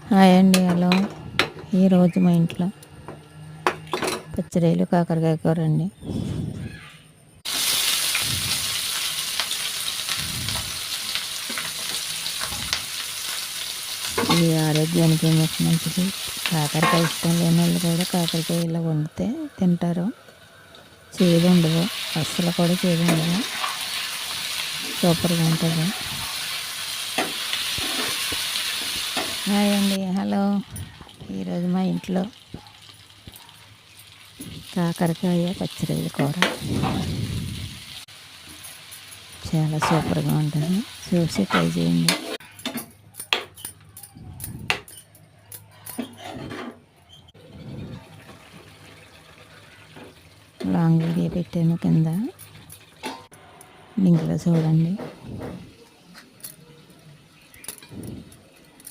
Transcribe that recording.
Hi అండి, hello. ఈరోజు మా ఇంట్లో పచ్చడిలు కాకరకాయ కూర అండి. ఇది ఆరోగ్యానికి మంచిది. కాకరకాయ ఇష్టం లేని వాళ్ళు కూడా కాకరకాయ ఇలా వండితే తింటారు. చేదు ఉండదు, అస్సలు కూడా చేదు ఉండదు, సూపర్గా ఉంటుంది. హాయ్ అండి, హలో. ఈరోజు మా ఇంట్లో కాకరకాయ పచ్చడి కూర చాలా సూపర్గా ఉంటుంది. చూసి ట్రై చేయండి. లాంగ్ వీడియో పెట్టాను, కింద లింక్లో చూడండి.